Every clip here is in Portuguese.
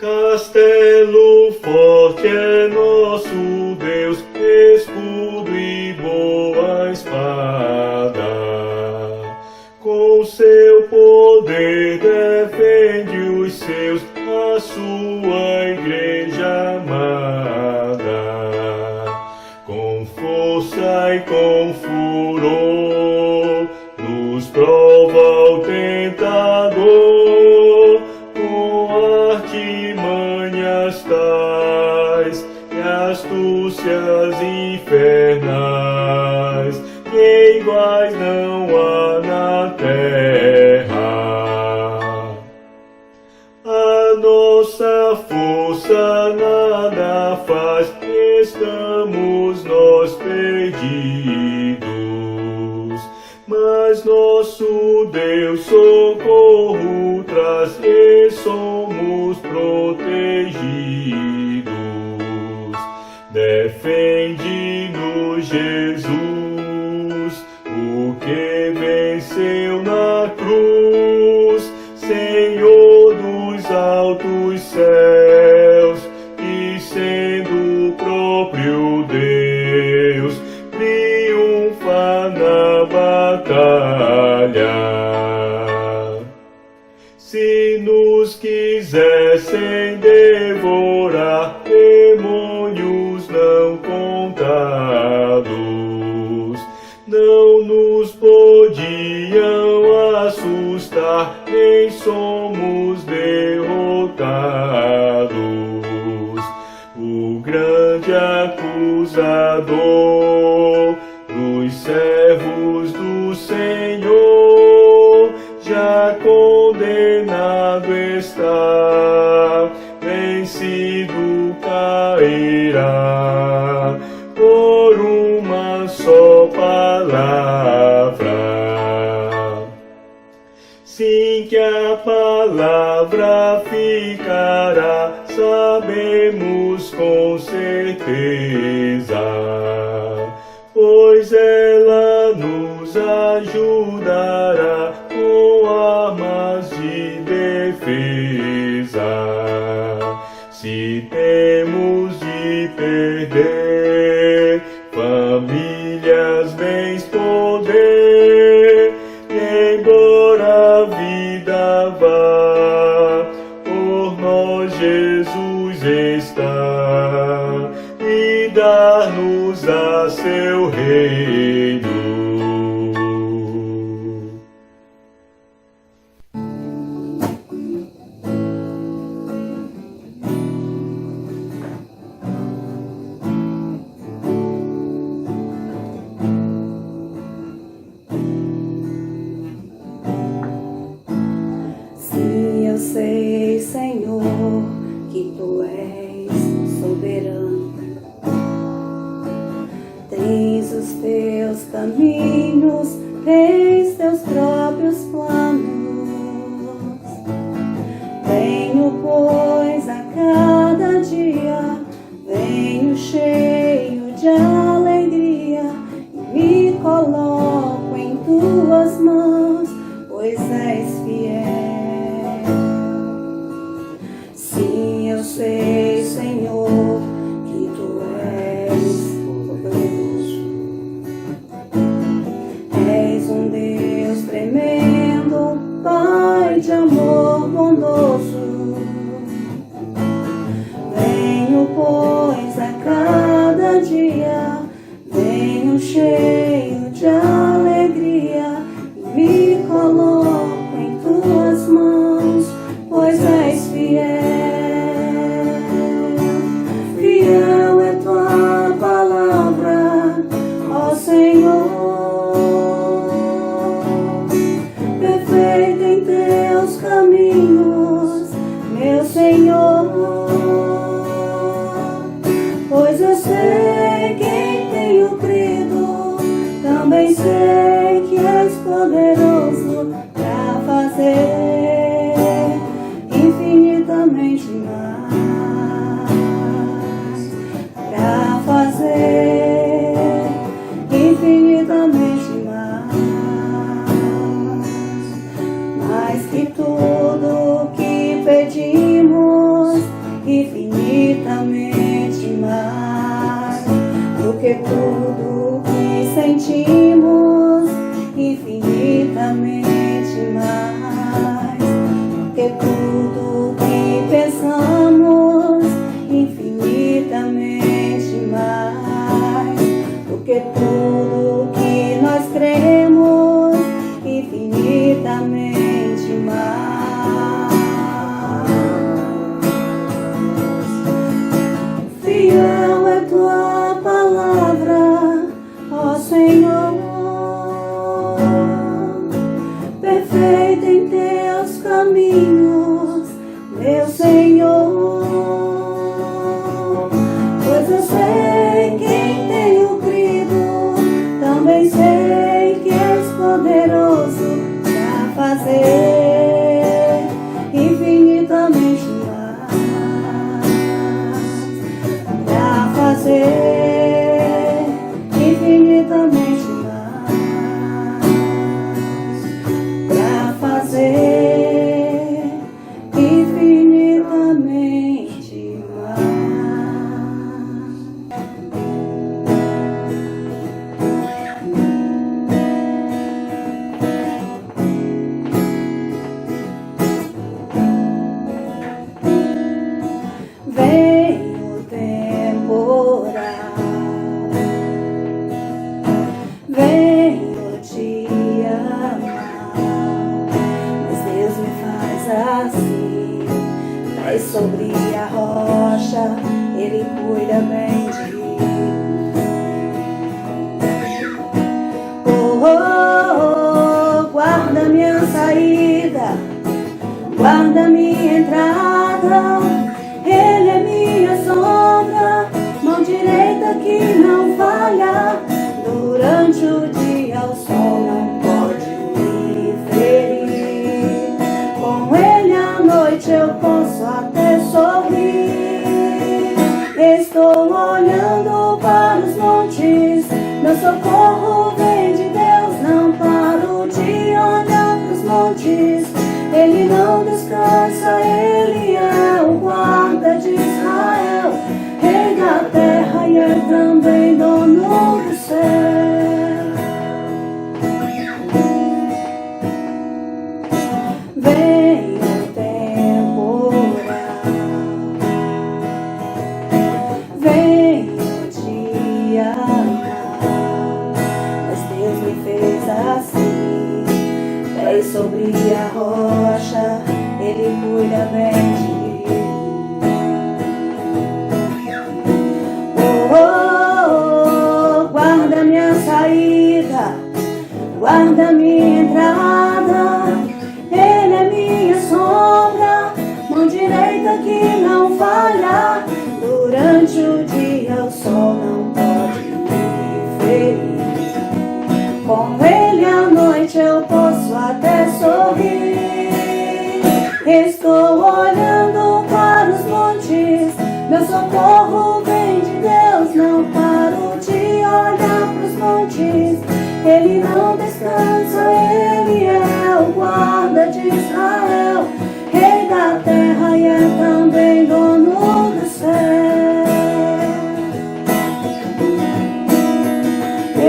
Castelo forte é nosso Deus, escudo e boa espada. Com seu poder defende os seus, a sua igreja amada. Com força e com furor nos prova o tentador, com artimanhas tais e astúcias infernais, que iguais não há na terra. A nossa força nada faz, estamos nós perdidos, mas nosso Deus socorro traz e somos protegidos. Defende-nos, Jesus, o que venceu na cruz, Senhor dos altos céus, e sendo o próprio Deus, triunfa na batalha. Se nos quisessem devorar, demônios não contados, não nos podiam assustar, nem somos derrotados. O grande acusador dos servos do Senhor já condenado está, vencido cairá por uma só palavra. Sim, que a palavra ficará, sabemos com certeza, pois ela nos ajudará com armas de defesa. Se temos de perder famílias, bens, poder, embora a vida vá, por nós Jesus está, e dar-nos a seu reino. Sim, eu sei, Senhor, que Tu és soberano. Tens os Teus caminhos, tens Teus próprios planos. Venho, pois, a cada dia, venho cheio de alegria e me coloco em Tuas mãos, pois és fiel. Sim, eu sei, Senhor, que Tu és poderoso. És um Deus tremendo, Pai de amor bondoso. Venho, pois, a cada dia, venho cheio de alegria e me coloco em Tuas mãos, pois és fiel. Fiel é Tua palavra, ó Senhor. Perfeito em Teus caminhos, meu Senhor. Pois eu sei que em Tenho crido, também sei que és poderoso para fazer infinitamente mais, para fazer infinitamente mais que tudo que pedimos porque tudo que sentimos infinitamente mais, porque tudo que pensamos infinitamente mais, porque tudo que nós cremos infinitamente mais. Fiel é tua palavra, ó Senhor, perfeita em teus caminhos, meu Senhor. Pois eu sei que em tenho crido, também sei que és poderoso para fazer infinitamente mais, para fazer infinitamente mais, para fazer infinitamente mais. Vem o temporal, vem o dia mau, mas Deus me faz assim. Traz sobre a rocha, Ele cuida bem de mim. Oh, oh, oh, guarda minha saída, guarda minha entrada. Ele é minha sombra, mão direita que não falha. Durante o dia o sol não pode me ferir. Com Ele à noite eu posso até sorrir. Estou olhando para os montes, meu socorro vem de Deus. Não paro de olhar para os montes, Ele não descansa, Ele é o guarda de Israel, Rei da terra e é também dono do céu. Vem o temporal, vem o dia mau, mas Deus me fez assim. Pés sobre a rocha, Ele cuida bem de mim. Oh, oh, oh, guarda minha saída, guarda minha entrada. Ele é minha sombra, mão direita que não falha. Durante o dia o sol não pode me ferir. Com Ele à noite eu posso até sorrir. Estou olhando para os montes, meu socorro vem de Deus. Não paro de olhar para os montes, Ele não descansa, Ele é o guarda de Israel, Rei da terra e é também dono do céu.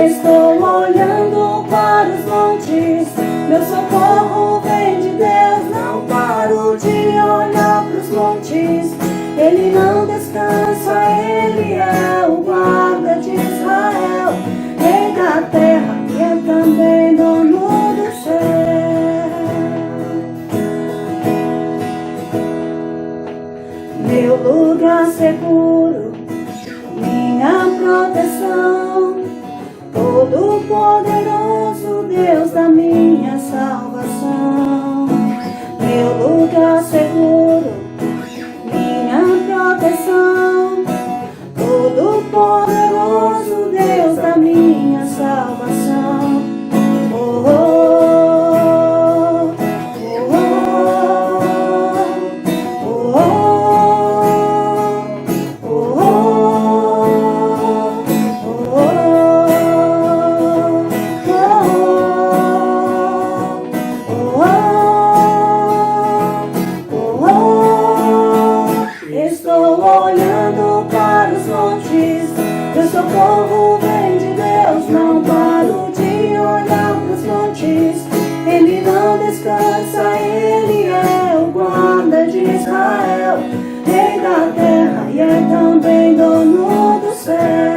Estou olhando para os montes, meu socorro vem de Deus. Não paro de olhar para os montes, Ele não descansa, Ele é o guarda de Israel, Rei da terra e é também dono do céu. Meu lugar seguro, minha proteção, Todo-Poderoso Deus da minha salvação. Meu lugar seguro, minha proteção, Todo-Poderoso Deus da minha salvação. Oh, oh, oh, oh, oh, oh, oh, oh, Estou olhando para os montes, meu socorro Ele é o guarda de Israel, Rei da terra e é também dono do céu.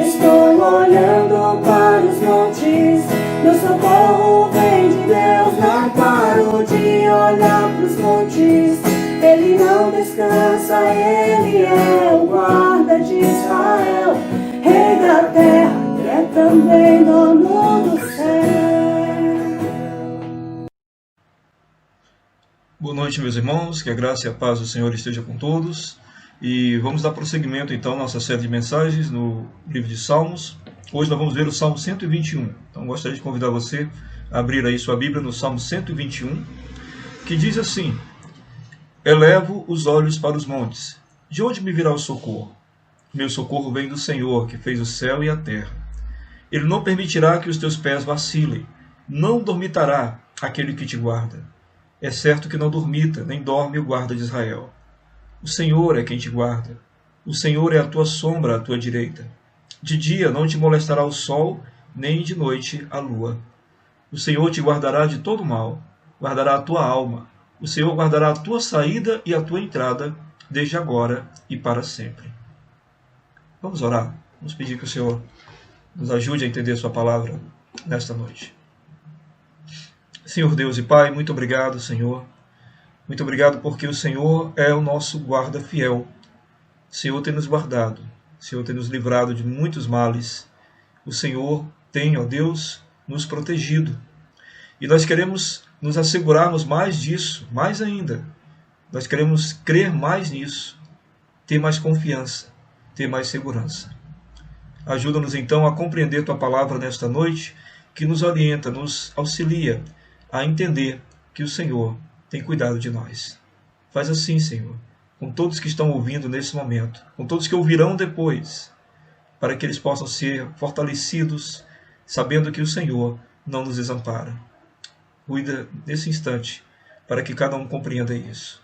Estou olhando para os montes, meu socorro vem de Deus. Não paro de olhar para os montes, Ele não descansa. Ele é o guarda de Israel, Rei da terra e é também dono do céu. Boa noite, meus irmãos, que a graça e a paz do Senhor esteja com todos. E vamos dar prosseguimento então à nossa série de mensagens no livro de Salmos. Hoje nós vamos ver o Salmo 121. Então gostaria de convidar você a abrir aí sua Bíblia no Salmo 121, que diz assim: Elevo os olhos para os montes. De onde me virá o socorro? Meu socorro vem do Senhor, que fez o céu e a terra. Ele não permitirá que os teus pés vacilem, não dormitará aquele que te guarda. É certo que não dormita, nem dorme o guarda de Israel. O Senhor é quem te guarda. O Senhor é a tua sombra à tua direita. De dia não te molestará o sol, nem de noite a lua. O Senhor te guardará de todo mal, guardará a tua alma. O Senhor guardará a tua saída e a tua entrada, desde agora e para sempre. Vamos orar. Vamos pedir que o Senhor nos ajude a entender sua palavra nesta noite. Senhor Deus e Pai, muito obrigado, Senhor. Muito obrigado porque o Senhor é o nosso guarda fiel. O Senhor tem nos guardado. O Senhor tem nos livrado de muitos males. O Senhor tem, ó Deus, nos protegido. E nós queremos nos assegurarmos mais disso, mais ainda. Nós queremos crer mais nisso, ter mais confiança, ter mais segurança. Ajuda-nos então a compreender Tua palavra nesta noite, que nos orienta, nos auxilia a entender que o Senhor tem cuidado de nós. Faz assim, Senhor, com todos que estão ouvindo nesse momento, com todos que ouvirão depois, para que eles possam ser fortalecidos, sabendo que o Senhor não nos desampara. Cuida nesse instante, para que cada um compreenda isso.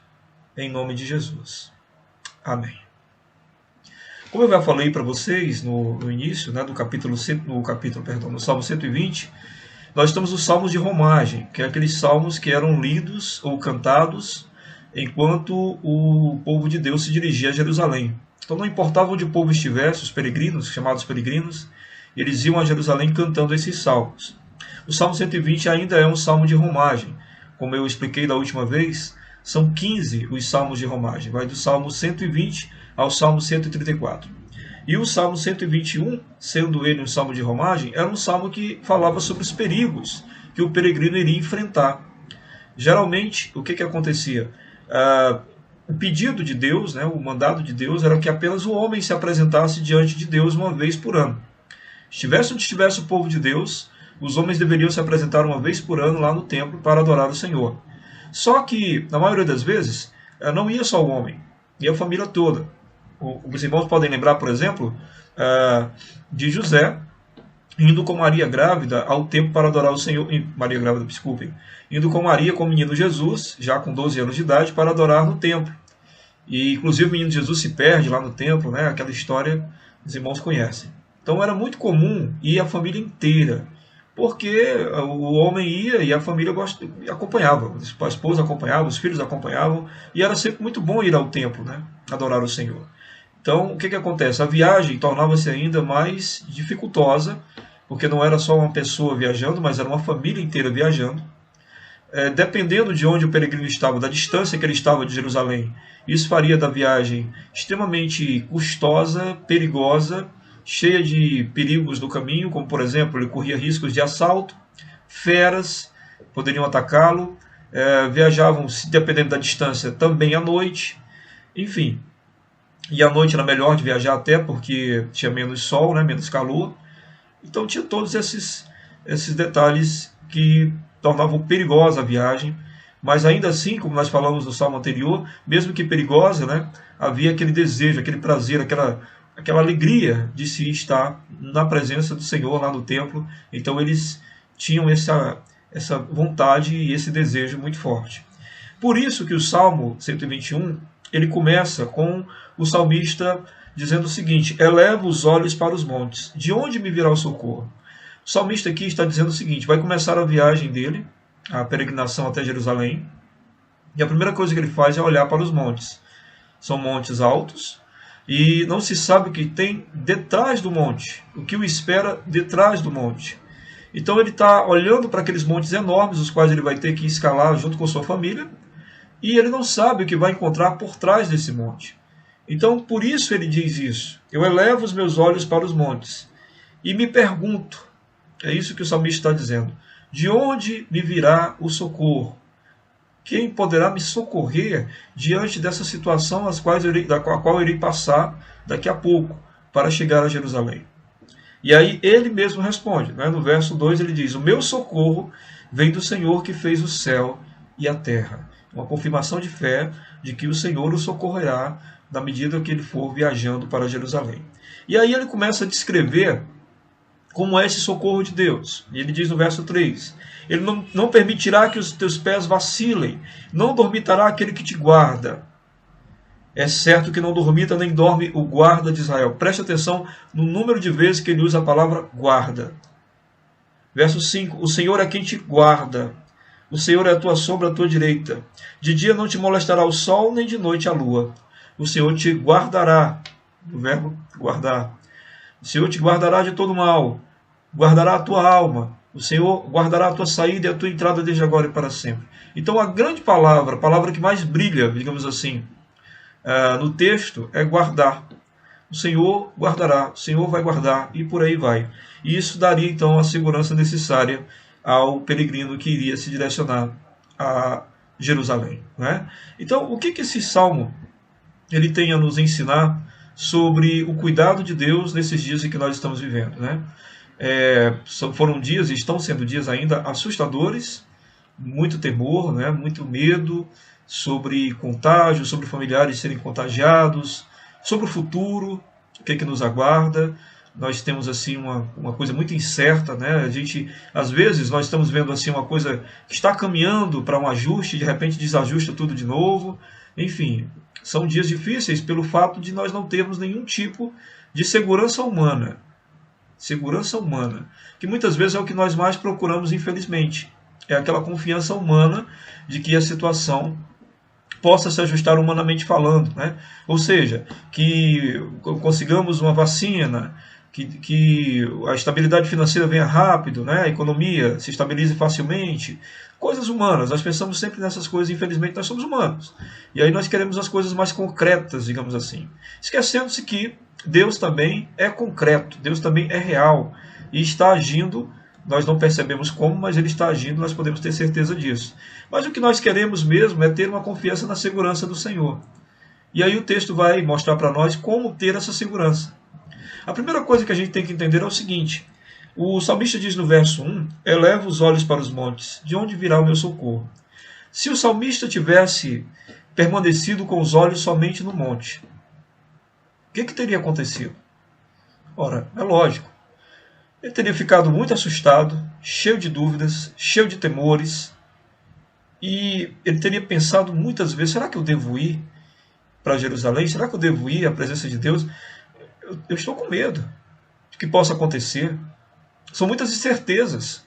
Em nome de Jesus. Amém. Como eu já falei para vocês no início, né, no Salmo 120, nós estamos nos salmos de romagem, que é aqueles salmos que eram lidos ou cantados enquanto o povo de Deus se dirigia a Jerusalém. Então não importava onde o povo estivesse, os peregrinos, chamados peregrinos, eles iam a Jerusalém cantando esses salmos. O Salmo 120 ainda é um salmo de romagem. Como eu expliquei da última vez, são 15 os salmos de romagem. Vai do Salmo 120 ao Salmo 134. E o Salmo 121, sendo ele um salmo de romagem, era um salmo que falava sobre os perigos que o peregrino iria enfrentar. Geralmente, o que acontecia? O pedido de Deus, né, o mandado de Deus, era que apenas o homem se apresentasse diante de Deus uma vez por ano. Estivesse onde estivesse o povo de Deus, os homens deveriam se apresentar uma vez por ano lá no templo para adorar o Senhor. Só que, na maioria das vezes, não ia só o homem, ia a família toda. Os irmãos podem lembrar, por exemplo, de José indo com Maria grávida ao templo para adorar o Senhor. Indo com Maria, com o menino Jesus, já com 12 anos de idade, para adorar no templo. E, inclusive, o menino Jesus se perde lá no templo, né? Aquela história os irmãos conhecem. Então, era muito comum ir a família inteira, porque o homem ia e a família acompanhava. A esposa acompanhava, os filhos acompanhavam, e era sempre muito bom ir ao templo, né? Adorar o Senhor. Então, o que acontece? A viagem tornava-se ainda mais dificultosa, porque não era só uma pessoa viajando, mas era uma família inteira viajando. Dependendo de onde o peregrino estava, da distância que ele estava de Jerusalém, isso faria da viagem extremamente custosa, perigosa, cheia de perigos no caminho, como, por exemplo, ele corria riscos de assalto, feras poderiam atacá-lo, viajavam, dependendo da distância, também à noite, enfim. E à noite era melhor de viajar até porque tinha menos sol, né, menos calor. Então tinha todos esses detalhes que tornavam perigosa a viagem. Mas ainda assim, como nós falamos no salmo anterior, mesmo que perigosa, né, havia aquele desejo, aquele prazer, aquela alegria de se estar na presença do Senhor lá no templo. Então eles tinham essa vontade e esse desejo muito forte. Por isso que o Salmo 121, ele começa com o salmista dizendo o seguinte: eleva os olhos para os montes, de onde me virá o socorro? O salmista aqui está dizendo o seguinte: vai começar a viagem dele, a peregrinação até Jerusalém, e a primeira coisa que ele faz é olhar para os montes. São montes altos, e não se sabe o que tem detrás do monte, o que o espera detrás do monte. Então ele está olhando para aqueles montes enormes, os quais ele vai ter que escalar junto com sua família, e ele não sabe o que vai encontrar por trás desse monte. Então, por isso ele diz isso: eu elevo os meus olhos para os montes, e me pergunto, é isso que o salmista está dizendo, de onde me virá o socorro? Quem poderá me socorrer diante dessa situação da qual eu irei passar daqui a pouco, para chegar a Jerusalém? E aí ele mesmo responde, né? No verso 2 ele diz: o meu socorro vem do Senhor que fez o céu e a terra. Uma confirmação de fé de que o Senhor o socorrerá na medida que ele for viajando para Jerusalém. E aí ele começa a descrever como é esse socorro de Deus. E ele diz no verso 3, ele não permitirá que os teus pés vacilem, não dormitará aquele que te guarda. É certo que não dormita nem dorme o guarda de Israel. Preste atenção no número de vezes que ele usa a palavra guarda. Verso 5, o Senhor é quem te guarda. O Senhor é a tua sombra à tua direita. De dia não te molestará o sol, nem de noite a lua. O Senhor te guardará. O verbo guardar. O Senhor te guardará de todo mal. Guardará a tua alma. O Senhor guardará a tua saída e a tua entrada desde agora e para sempre. Então a grande palavra, a palavra que mais brilha, digamos assim, no texto é guardar. O Senhor guardará, o Senhor vai guardar e por aí vai. E isso daria então a segurança necessária ao peregrino que iria se direcionar a Jerusalém, né? Então, o que esse salmo ele tem a nos ensinar sobre o cuidado de Deus nesses dias em que nós estamos vivendo, né? Foram dias e estão sendo dias ainda assustadores, muito temor, né? Muito medo sobre contágio, sobre familiares serem contagiados, sobre o futuro, o que é que nos aguarda. Nós temos assim uma coisa muito incerta, né? Às vezes nós estamos vendo assim uma coisa que está caminhando para um ajuste, de repente desajusta tudo de novo. Enfim, são dias difíceis pelo fato de nós não termos nenhum tipo de segurança humana. Segurança humana, que muitas vezes é o que nós mais procuramos, infelizmente. É aquela confiança humana de que a situação possa se ajustar humanamente falando, né? Ou seja, que consigamos uma vacina, que a estabilidade financeira venha rápido, né? A economia se estabilize facilmente. Coisas humanas, nós pensamos sempre nessas coisas, infelizmente nós somos humanos. E aí nós queremos as coisas mais concretas, digamos assim. Esquecendo-se que Deus também é concreto, Deus também é real e está agindo. Nós não percebemos como, mas ele está agindo, nós podemos ter certeza disso. Mas o que nós queremos mesmo é ter uma confiança na segurança do Senhor. E aí o texto vai mostrar para nós como ter essa segurança. A primeira coisa que a gente tem que entender é o seguinte: o salmista diz no verso 1, eleva os olhos para os montes, de onde virá o meu socorro? Se o salmista tivesse permanecido com os olhos somente no monte, o que teria acontecido? Ora, é lógico. Ele teria ficado muito assustado, cheio de dúvidas, cheio de temores, e ele teria pensado muitas vezes: será que eu devo ir para Jerusalém? Será que eu devo ir à presença de Deus? Eu estou com medo de que possa acontecer. São muitas incertezas.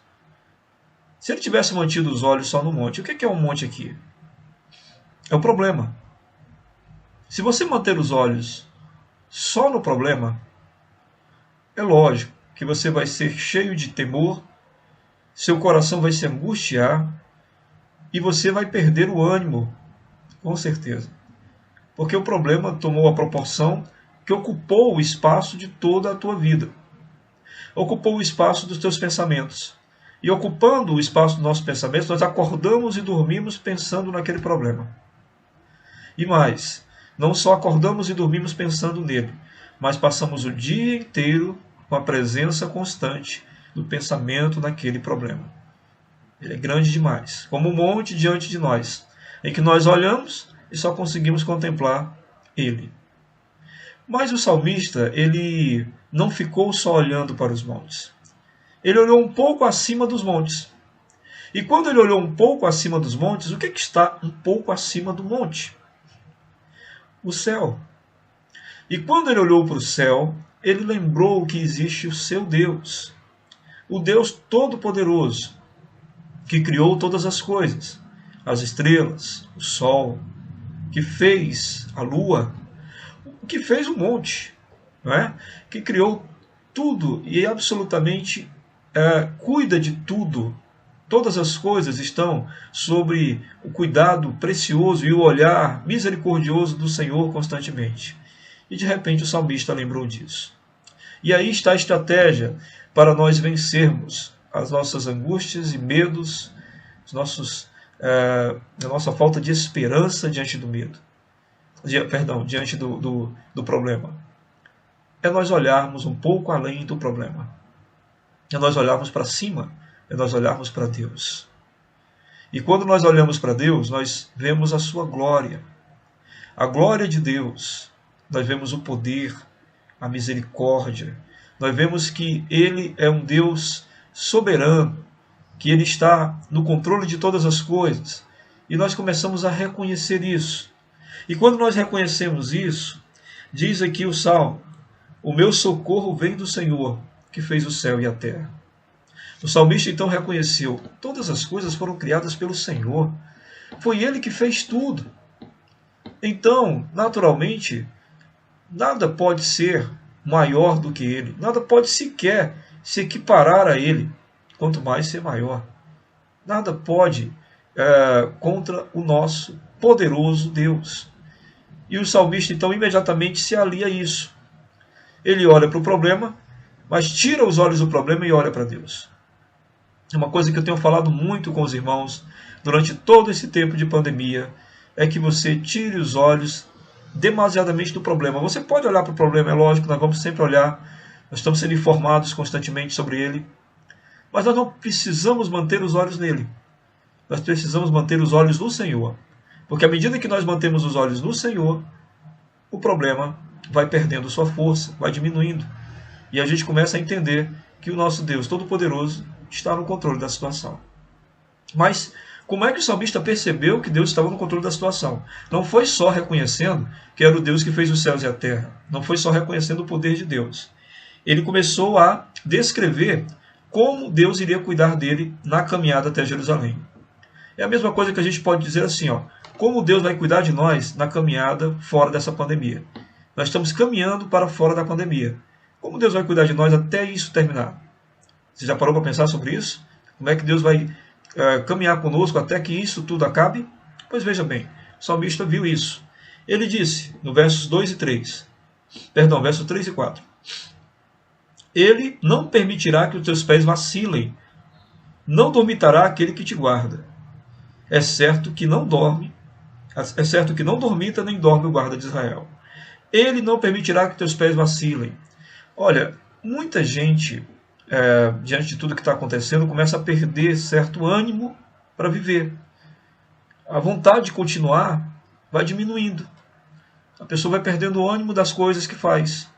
Se ele tivesse mantido os olhos só no monte, o que é um monte aqui? É o problema. Se você manter os olhos só no problema, é lógico que você vai ser cheio de temor, seu coração vai se angustiar e você vai perder o ânimo, com certeza. Porque o problema tomou a proporção que ocupou o espaço de toda a tua vida. Ocupou o espaço dos teus pensamentos. E ocupando o espaço dos nossos pensamentos, nós acordamos e dormimos pensando naquele problema. E mais, não só acordamos e dormimos pensando nele, mas passamos o dia inteiro com a presença constante do pensamento naquele problema. Ele é grande demais, como um monte diante de nós, em que nós olhamos e só conseguimos contemplar ele. Mas o salmista, ele não ficou só olhando para os montes. Ele olhou um pouco acima dos montes. E quando ele olhou um pouco acima dos montes, o que está um pouco acima do monte? O céu. E quando ele olhou para o céu, ele lembrou que existe o seu Deus. o Deus Todo-Poderoso, que criou todas as coisas, as estrelas, o sol, que fez a lua, que fez o monte, não é? Que criou tudo e absolutamente cuida de tudo. Todas as coisas estão sobre o cuidado precioso e o olhar misericordioso do Senhor constantemente. E de repente o salmista lembrou disso. E aí está a estratégia para nós vencermos as nossas angústias e medos, a nossa falta de esperança diante do medo. Diante do problema. É nós olharmos um pouco além do problema. É nós olharmos para cima. É nós olharmos para Deus. E quando nós olhamos para Deus, nós vemos a sua glória. A glória de Deus. Nós vemos o poder, a misericórdia. Nós vemos que Ele é um Deus soberano, que Ele está no controle de todas as coisas. E nós começamos a reconhecer isso. E quando nós reconhecemos isso, diz aqui o Salmo: o meu socorro vem do Senhor, que fez o céu e a terra. O salmista então reconheceu: todas as coisas foram criadas pelo Senhor. Foi Ele que fez tudo. Então, naturalmente, nada pode ser maior do que Ele. Nada pode sequer se equiparar a Ele, quanto mais ser maior. Nada pode contra o nosso poderoso Deus. E o salmista então imediatamente se alia a isso. Ele olha para o problema, mas tira os olhos do problema e olha para Deus. É uma coisa que eu tenho falado muito com os irmãos durante todo esse tempo de pandemia, é que você tire os olhos demasiadamente do problema. Você pode olhar para o problema, é lógico, nós vamos sempre olhar, nós estamos sendo informados constantemente sobre ele, mas nós não precisamos manter os olhos nele. Nós precisamos manter os olhos no Senhor. Porque à medida que nós mantemos os olhos no Senhor, o problema vai perdendo sua força, vai diminuindo. E a gente começa a entender que o nosso Deus Todo-Poderoso está no controle da situação. Mas como é que o salmista percebeu que Deus estava no controle da situação? Não foi só reconhecendo que era o Deus que fez os céus e a terra. Não foi só reconhecendo o poder de Deus. Ele começou a descrever como Deus iria cuidar dele na caminhada até Jerusalém. É a mesma coisa que a gente pode dizer assim, como Deus vai cuidar de nós na caminhada fora dessa pandemia. Nós estamos caminhando para fora da pandemia. Como Deus vai cuidar de nós até isso terminar? Você já parou para pensar sobre isso? Como é que Deus vai caminhar conosco até que isso tudo acabe? Pois veja bem, o salmista viu isso. Ele disse, no versos 2 e 3, versos 3 e 4, Ele não permitirá que os teus pés vacilem, não dormitará aquele que te guarda. É certo que não dormita nem dorme o guarda de Israel. Ele não permitirá que teus pés vacilem. Olha, muita gente, diante de tudo que está acontecendo, começa a perder certo ânimo para viver. A vontade de continuar vai diminuindo. A pessoa vai perdendo o ânimo das coisas que faz.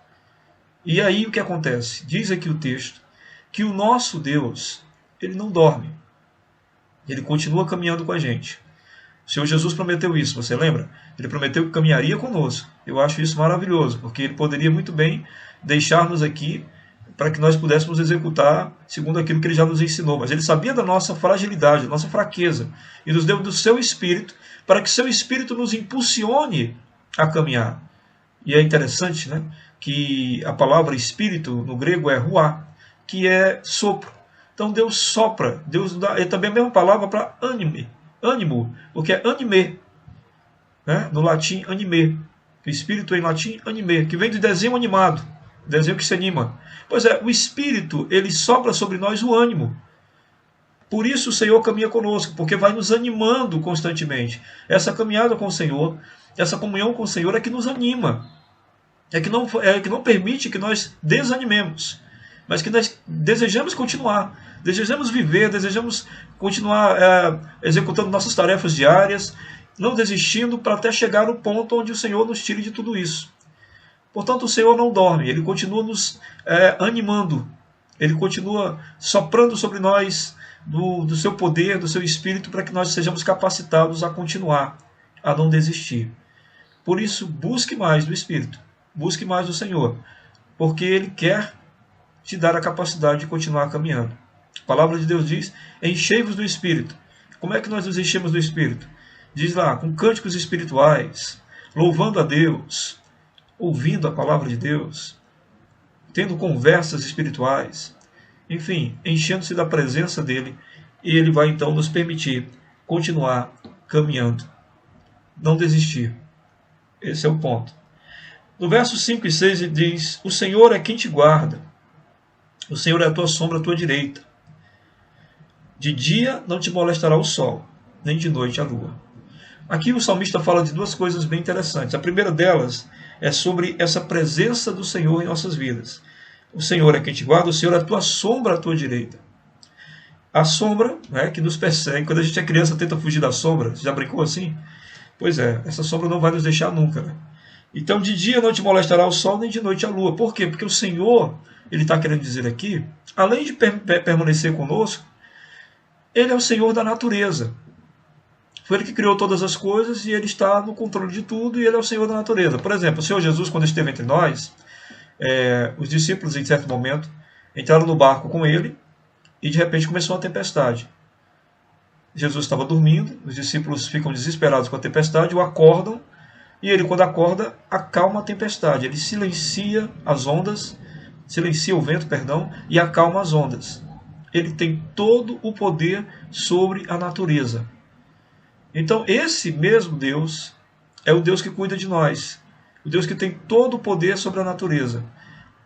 E aí o que acontece? Diz aqui o texto que o nosso Deus, Ele não dorme. Ele continua caminhando com a gente. O Senhor Jesus prometeu isso, você lembra? Ele prometeu que caminharia conosco. Eu acho isso maravilhoso, porque Ele poderia muito bem deixar-nos aqui para que nós pudéssemos executar segundo aquilo que Ele já nos ensinou. Mas Ele sabia da nossa fragilidade, da nossa fraqueza, e nos deu do Seu Espírito, para que Seu Espírito nos impulsione a caminhar. E é interessante, né, que a palavra Espírito no grego é ruá, que é sopro. Então Deus sopra, Deus dá, é também a mesma palavra para ânimo, porque é anime, né? No latim anime, o espírito em latim anime, que vem do desenho animado, desenho que se anima. Pois é, o Espírito, ele sopra sobre nós o ânimo. Por isso o Senhor caminha conosco, porque vai nos animando constantemente. Essa caminhada com o Senhor, essa comunhão com o Senhor é que nos anima, é que não permite que nós desanimemos, mas que nós desejamos continuar, desejamos viver, desejamos continuar executando nossas tarefas diárias, não desistindo para até chegar no ponto onde o Senhor nos tire de tudo isso. Portanto, o Senhor não dorme, Ele continua nos animando, Ele continua soprando sobre nós do seu poder, do seu Espírito, para que nós sejamos capacitados a continuar, a não desistir. Por isso, busque mais do Espírito, busque mais do Senhor, porque Ele quer te dar a capacidade de continuar caminhando. A palavra de Deus diz, enchei-vos do Espírito. Como é que nós nos enchemos do Espírito? Diz lá, com cânticos espirituais, louvando a Deus, ouvindo a palavra de Deus, tendo conversas espirituais, enfim, enchendo-se da presença dele, e ele vai então nos permitir continuar caminhando. Não desistir. Esse é o ponto. No versos 5 e 6 ele diz, o Senhor é quem te guarda. O Senhor é a tua sombra à tua direita. De dia não te molestará o sol, nem de noite a lua. Aqui o salmista fala de duas coisas bem interessantes. A primeira delas é sobre essa presença do Senhor em nossas vidas. O Senhor é quem te guarda, o Senhor é a tua sombra à tua direita. A sombra, né, que nos persegue. Quando a gente é criança, tenta fugir da sombra. Você já brincou assim? Pois é, essa sombra não vai nos deixar nunca, né? Então, de dia não te molestará o sol, nem de noite a lua. Por quê? Porque o Senhor, ele está querendo dizer aqui, além de permanecer conosco, ele é o Senhor da natureza. Foi ele que criou todas as coisas e ele está no controle de tudo e ele é o Senhor da natureza. Por exemplo, o Senhor Jesus, quando esteve entre nós, os discípulos, em certo momento, entraram no barco com ele e de repente começou uma tempestade. Jesus estava dormindo, os discípulos ficam desesperados com a tempestade, o acordam e ele, quando acorda, acalma a tempestade. Ele silencia as ondas, silencia o vento, perdão, e acalma as ondas. Ele tem todo o poder sobre a natureza. Então, esse mesmo Deus é o Deus que cuida de nós. O Deus que tem todo o poder sobre a natureza.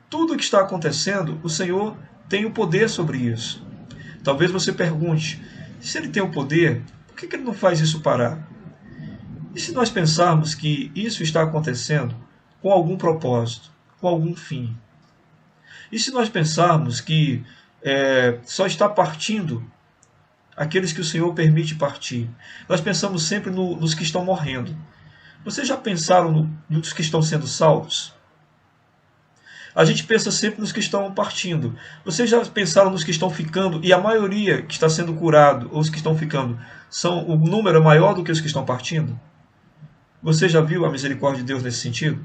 Tudo o que está acontecendo, o Senhor tem o poder sobre isso. Talvez você pergunte, se ele tem o poder, por que ele não faz isso parar? E se nós pensarmos que isso está acontecendo com algum propósito, com algum fim? E se nós pensarmos que só está partindo aqueles que o Senhor permite partir? Nós pensamos sempre nos que estão morrendo. Vocês já pensaram nos que estão sendo salvos? A gente pensa sempre nos que estão partindo. Vocês já pensaram nos que estão ficando? E a maioria que está sendo curado, ou os que estão ficando, o número é maior do que os que estão partindo? Você já viu a misericórdia de Deus nesse sentido?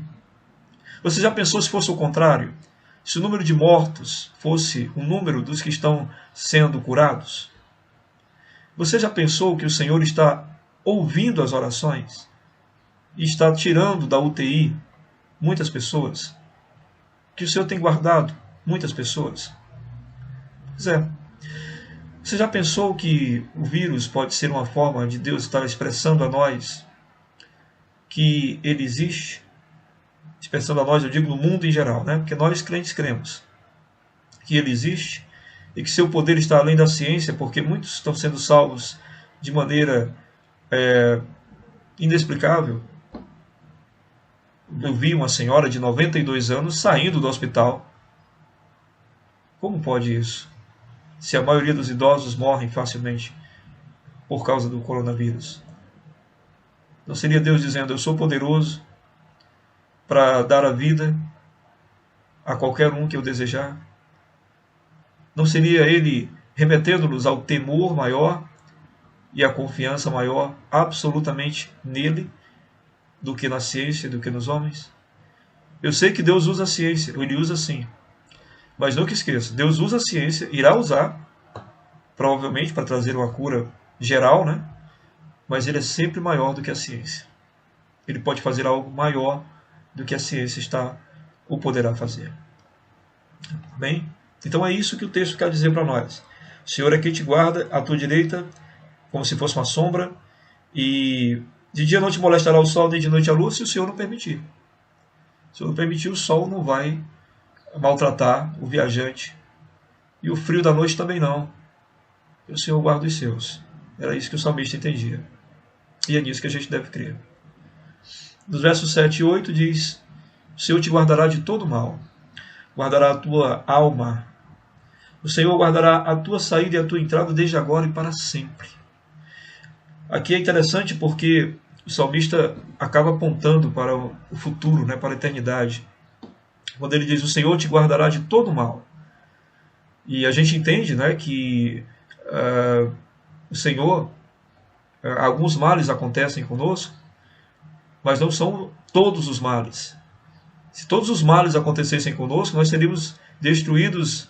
Você já pensou se fosse o contrário? Se o número de mortos fosse o número dos que estão sendo curados? Você já pensou que o Senhor está ouvindo as orações? E está tirando da UTI muitas pessoas? Que o Senhor tem guardado muitas pessoas? Pois é. Você já pensou que o vírus pode ser uma forma de Deus estar expressando a nós que Ele existe? Expressando a nós, eu digo no mundo em geral, né? Porque nós crentes cremos que Ele existe e que seu poder está além da ciência, porque muitos estão sendo salvos de maneira inexplicável. Eu vi uma senhora de 92 anos saindo do hospital. Como pode isso? Se a maioria dos idosos morrem facilmente por causa do coronavírus. Não seria Deus dizendo, eu sou poderoso para dar a vida a qualquer um que eu desejar? Não seria Ele remetendo-nos ao temor maior e à confiança maior absolutamente nele do que na ciência, do que nos homens? Eu sei que Deus usa a ciência, Ele usa sim. Mas nunca esqueça, Deus usa a ciência, irá usar, provavelmente para trazer uma cura geral, né? Mas Ele é sempre maior do que a ciência. Ele pode fazer algo maior do que a ciência está ou poderá fazer. Bem, então é isso que o texto quer dizer para nós. O Senhor é quem te guarda à tua direita, como se fosse uma sombra, e de dia não te molestará o sol, nem de noite a lua, se o Senhor não permitir. Se o Senhor não permitir, o sol não vai maltratar o viajante. E o frio da noite também não. E o Senhor guarda os seus. Era isso que o salmista entendia. E é nisso que a gente deve crer. Nos versos 7 e 8 diz, o Senhor te guardará de todo mal. Guardará a tua alma. O Senhor guardará a tua saída e a tua entrada desde agora e para sempre. Aqui é interessante porque o salmista acaba apontando para o futuro, né, para a eternidade. Quando ele diz, o Senhor te guardará de todo mal. E a gente entende, né, que o Senhor, alguns males acontecem conosco, mas não são todos os males. Se todos os males acontecessem conosco, nós seríamos destruídos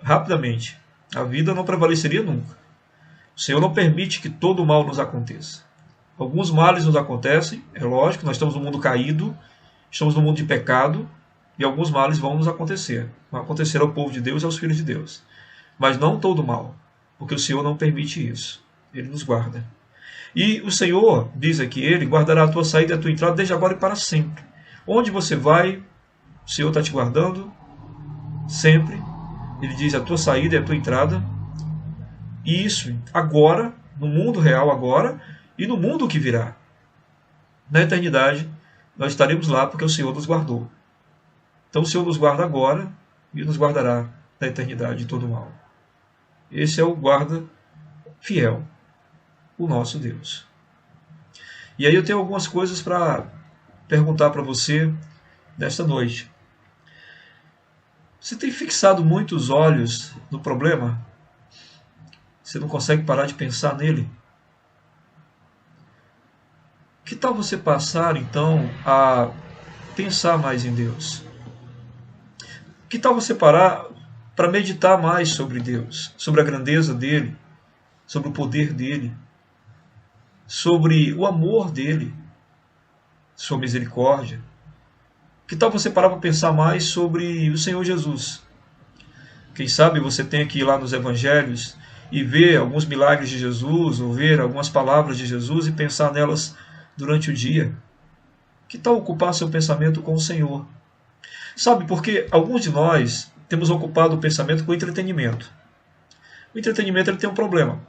rapidamente. A vida não prevaleceria nunca. O Senhor não permite que todo o mal nos aconteça. Alguns males nos acontecem, é lógico, nós estamos num mundo caído, estamos num mundo de pecado, e alguns males vão nos acontecer. Vão acontecer ao povo de Deus e aos filhos de Deus. Mas não todo mal, porque o Senhor não permite isso. Ele nos guarda. E o Senhor diz aqui, Ele guardará a tua saída e a tua entrada desde agora e para sempre. Onde você vai, o Senhor está te guardando sempre. Ele diz a tua saída e a tua entrada. E isso agora, no mundo real agora, e no mundo que virá. Na eternidade, nós estaremos lá porque o Senhor nos guardou. Então o Senhor nos guarda agora e nos guardará na eternidade de todo mal. Esse é o guarda fiel, o nosso Deus. E aí eu tenho algumas coisas para perguntar para você nesta noite. Você tem fixado muito os olhos no problema? Você não consegue parar de pensar nele? Que tal você passar então a pensar mais em Deus? Que tal você parar para meditar mais sobre Deus, sobre a grandeza dele, sobre o poder dele, sobre o amor dele, sua misericórdia? Que tal você parar para pensar mais sobre o Senhor Jesus? Quem sabe você tem que ir lá nos evangelhos e ver alguns milagres de Jesus, ou ver algumas palavras de Jesus e pensar nelas durante o dia. Que tal ocupar seu pensamento com o Senhor? Sabe, porque alguns de nós temos ocupado o pensamento com o entretenimento. O entretenimento ele tem um problema.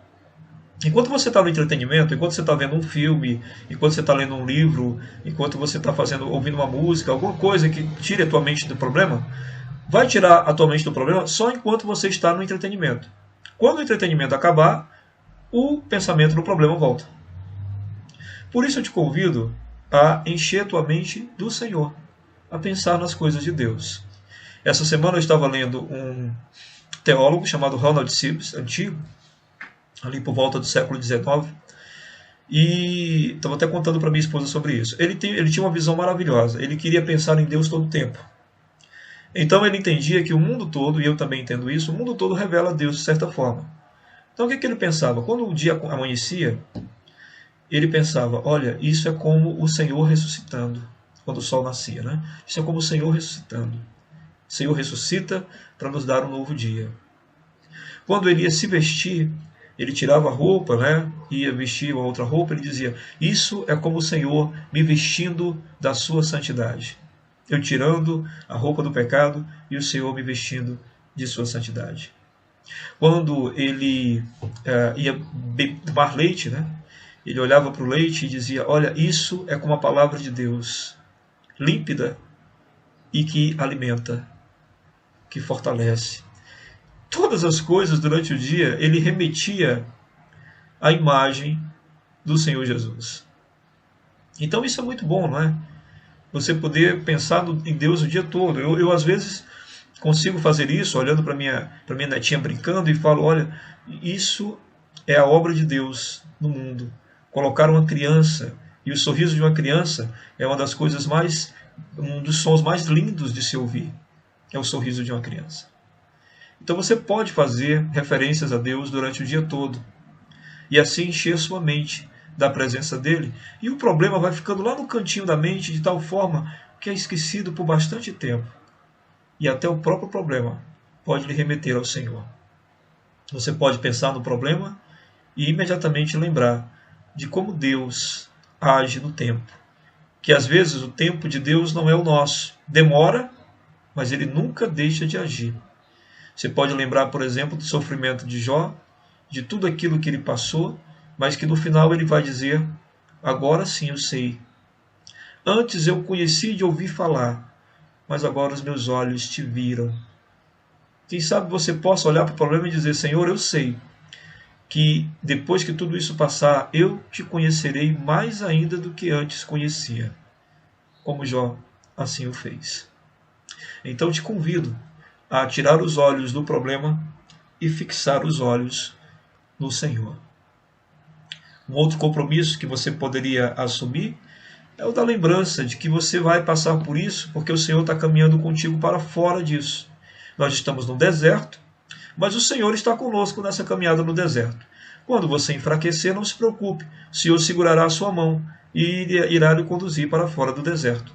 Enquanto você está no entretenimento, enquanto você está vendo um filme, enquanto você está lendo um livro, enquanto você está ouvindo uma música, alguma coisa que tire a tua mente do problema, vai tirar a tua mente do problema só enquanto você está no entretenimento. Quando o entretenimento acabar, o pensamento no problema volta. Por isso eu te convido a encher a tua mente do Senhor, a pensar nas coisas de Deus. Essa semana eu estava lendo um teólogo chamado Ronald Sibbes, antigo, ali por volta do século XIX, e estava até contando para minha esposa sobre isso. Ele tinha uma visão maravilhosa, ele queria pensar em Deus todo o tempo. Então ele entendia que o mundo todo, e eu também entendo isso, o mundo todo revela Deus de certa forma. Então o que ele pensava? Quando o dia amanhecia, ele pensava, olha, isso é como o Senhor ressuscitando, quando o sol nascia, né? Isso é como o Senhor ressuscitando. O Senhor ressuscita para nos dar um novo dia. Quando ele ia se vestir, ele tirava a roupa, né? Ia vestir uma outra roupa, ele dizia, isso é como o Senhor me vestindo da sua santidade. Eu tirando a roupa do pecado e o Senhor me vestindo de sua santidade. Quando ele ia tomar leite, né? Ele olhava para o leite e dizia, olha, isso é como a palavra de Deus, límpida e que alimenta, que fortalece. Todas as coisas durante o dia, ele remetia à imagem do Senhor Jesus. Então isso é muito bom, não é? Você poder pensar em Deus o dia todo. Eu às vezes consigo fazer isso, olhando para minha netinha brincando e falo, olha, isso é a obra de Deus no mundo. Colocar uma criança, e o sorriso de uma criança é uma das coisas um dos sons mais lindos de se ouvir, é o sorriso de uma criança. Então você pode fazer referências a Deus durante o dia todo, e assim encher sua mente da presença dele, e o problema vai ficando lá no cantinho da mente de tal forma que é esquecido por bastante tempo, e até o próprio problema pode lhe remeter ao Senhor. Você pode pensar no problema e imediatamente lembrar de como Deus age no tempo, que às vezes o tempo de Deus não é o nosso, demora, mas ele nunca deixa de agir. Você pode lembrar, por exemplo, do sofrimento de Jó, de tudo aquilo que ele passou, mas que no final ele vai dizer, agora sim eu sei. Antes eu conheci de ouvir falar, mas agora os meus olhos te viram. Quem sabe você possa olhar para o problema e dizer, Senhor, eu sei que depois que tudo isso passar, eu te conhecerei mais ainda do que antes conhecia. Como Jó assim o fez. Então te convido a tirar os olhos do problema e fixar os olhos no Senhor. Um outro compromisso que você poderia assumir é o da lembrança de que você vai passar por isso porque o Senhor está caminhando contigo para fora disso. Nós estamos no deserto, mas o Senhor está conosco nessa caminhada no deserto. Quando você enfraquecer, não se preocupe. O Senhor segurará a sua mão e irá lhe conduzir para fora do deserto.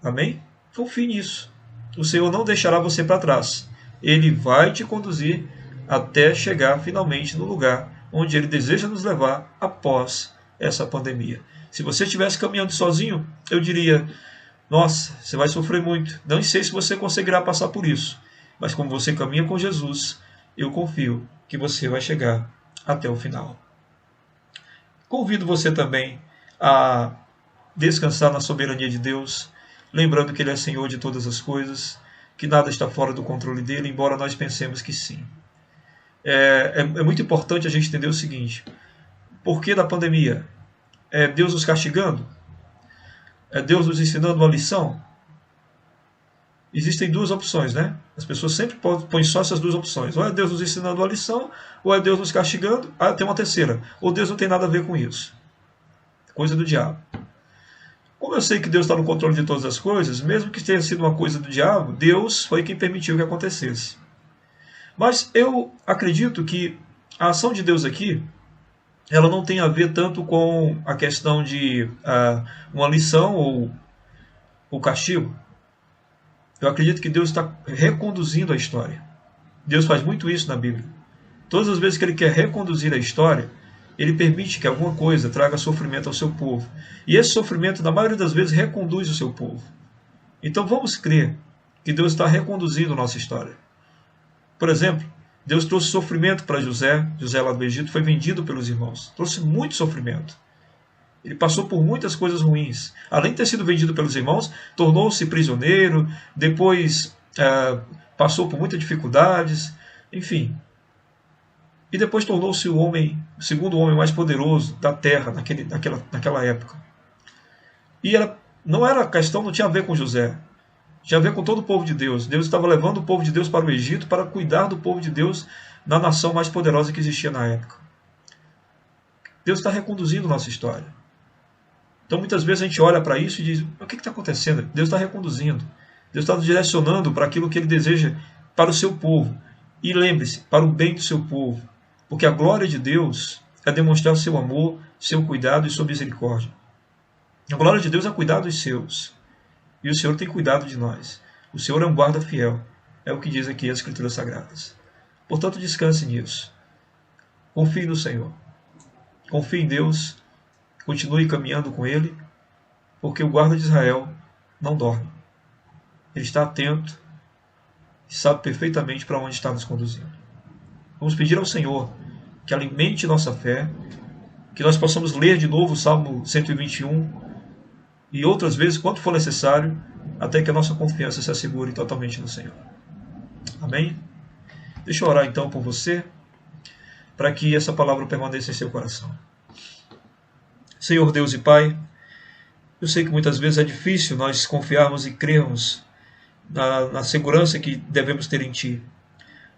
Amém? Confie nisso. O Senhor não deixará você para trás. Ele vai te conduzir até chegar finalmente no lugar onde Ele deseja nos levar após essa pandemia. Se você estivesse caminhando sozinho, eu diria, nossa, você vai sofrer muito. Não sei se você conseguirá passar por isso. Mas como você caminha com Jesus, eu confio que você vai chegar até o final. Convido você também a descansar na soberania de Deus, lembrando que Ele é Senhor de todas as coisas, que nada está fora do controle dEle, embora nós pensemos que sim. É muito importante a gente entender o seguinte: por que da pandemia? É Deus nos castigando? É Deus nos ensinando uma lição? Existem duas opções, né? As pessoas sempre põem só essas duas opções. Ou é Deus nos ensinando uma lição, ou é Deus nos castigando. Ah, tem uma terceira. Ou Deus não tem nada a ver com isso. Coisa do diabo. Como eu sei que Deus está no controle de todas as coisas, mesmo que tenha sido uma coisa do diabo, Deus foi quem permitiu que acontecesse. Mas eu acredito que a ação de Deus aqui, ela não tem a ver tanto com a questão de uma lição ou o castigo. Eu acredito que Deus está reconduzindo a história. Deus faz muito isso na Bíblia. Todas as vezes que Ele quer reconduzir a história, Ele permite que alguma coisa traga sofrimento ao seu povo. E esse sofrimento, na maioria das vezes, reconduz o seu povo. Então vamos crer que Deus está reconduzindo a nossa história. Por exemplo, Deus trouxe sofrimento para José. José lá do Egito foi vendido pelos irmãos. Trouxe muito sofrimento. Ele passou por muitas coisas ruins. Além de ter sido vendido pelos irmãos, tornou-se prisioneiro, depois passou por muitas dificuldades, enfim. E depois tornou-se o segundo homem mais poderoso da terra naquela época. E a questão não tinha a ver com José, tinha a ver com todo o povo de Deus. Deus estava levando o povo de Deus para o Egito para cuidar do povo de Deus na nação mais poderosa que existia na época. Deus está reconduzindo nossa história. Então muitas vezes a gente olha para isso e diz, o que está acontecendo? Deus está reconduzindo. Deus está nos direcionando para aquilo que Ele deseja para o seu povo. E lembre-se, para o bem do seu povo. Porque a glória de Deus é demonstrar o seu amor, seu cuidado e sua misericórdia. A glória de Deus é cuidar dos seus. E o Senhor tem cuidado de nós. O Senhor é um guarda fiel. É o que diz aqui as Escrituras Sagradas. Portanto, descanse nisso. Confie no Senhor. Confie em Deus. Continue caminhando com Ele, porque o guarda de Israel não dorme. Ele está atento e sabe perfeitamente para onde está nos conduzindo. Vamos pedir ao Senhor que alimente nossa fé, que nós possamos ler de novo o Salmo 121 e outras vezes, quanto for necessário, até que a nossa confiança se assegure totalmente no Senhor. Amém? Deixa eu orar então por você, para que essa palavra permaneça em seu coração. Senhor Deus e Pai, eu sei que muitas vezes é difícil nós confiarmos e crermos na segurança que devemos ter em Ti.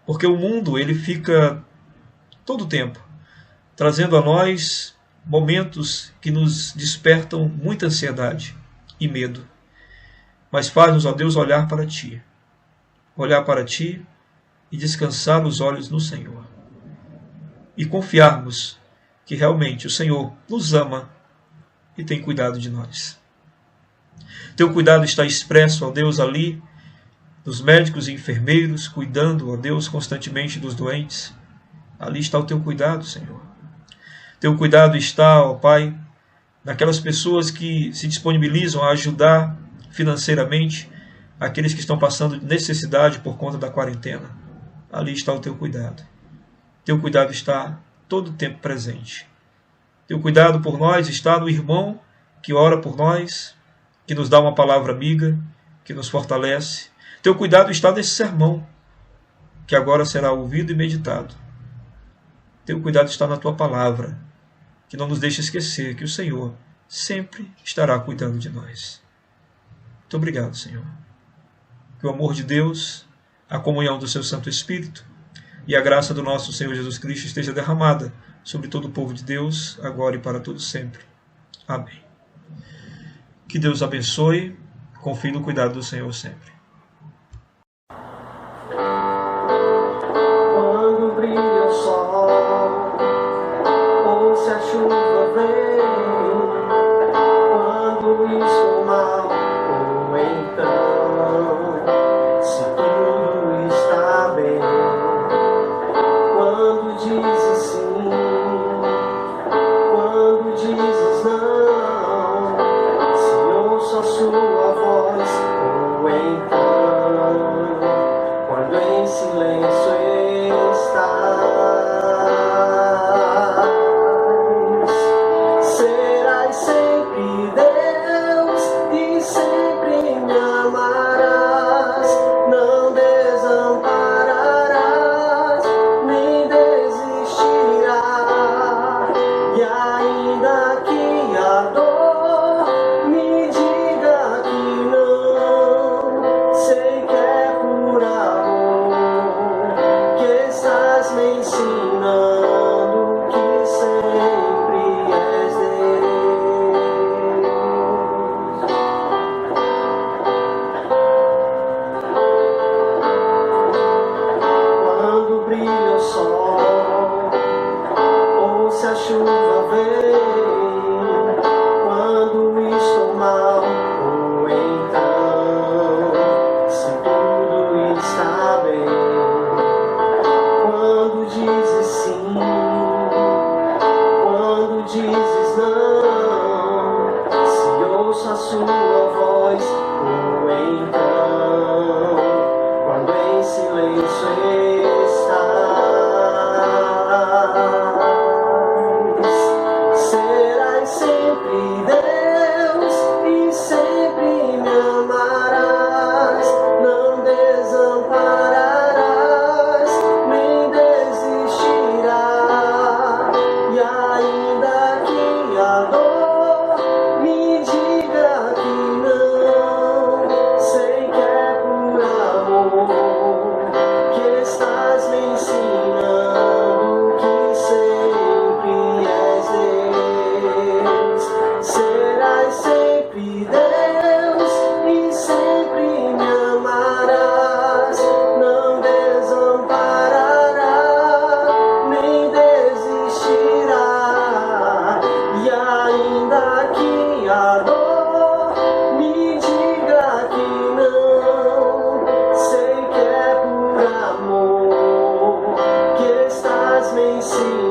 Porque o mundo, ele fica todo o tempo trazendo a nós momentos que nos despertam muita ansiedade e medo. Mas faz-nos, ó Deus, olhar para Ti. Olhar para Ti e descansar os olhos no Senhor. E confiarmos que realmente o Senhor nos ama e tem cuidado de nós. Teu cuidado está expresso, ó Deus, ali, dos médicos e enfermeiros, cuidando, ó Deus, constantemente dos doentes. Ali está o Teu cuidado, Senhor. Teu cuidado está, ó Pai, naquelas pessoas que se disponibilizam a ajudar financeiramente aqueles que estão passando necessidade por conta da quarentena. Ali está o Teu cuidado. Teu cuidado está todo o tempo presente. Teu cuidado por nós está no irmão que ora por nós, que nos dá uma palavra amiga, que nos fortalece. Teu cuidado está nesse sermão, que agora será ouvido e meditado. Teu cuidado está na Tua palavra, que não nos deixa esquecer que o Senhor sempre estará cuidando de nós. Muito obrigado, Senhor. Que o amor de Deus, a comunhão do Seu Santo Espírito e a graça do nosso Senhor Jesus Cristo esteja derramada sobre todo o povo de Deus, agora e para todo sempre. Amém. Que Deus abençoe. Confie no cuidado do Senhor sempre. se a chuva vem, quando estou mal, ou então se tudo está bem. Quando dizes sim, quando dizes não, se ouço a sua voz, ou então quando em silêncio estás, serás sempre Deus e sempre me amarás, não desampararás, nem desistirás. E ainda que a dor me diga que não, sei que é por amor que estás me ensinando que sempre és Deus. Quando brilha o sol, ou se a chuva vem, quando estou mal, ou então se tudo está bem. Quando dizes sim, quando dizes não, se ouço a sua voz, ou então quando em silêncio estás, serás sempre Deus e sempre me amarás, não desampararás, nem desistirás. E ainda que a dor me diga que não, sei que é por amor que estás me ensinando que sempre és Deus. Serás sempre Deus e sempre me amarás, não desampararás, nem desistirás. E ainda que a dor me diga que não, sei que é por amor que estás me ensinando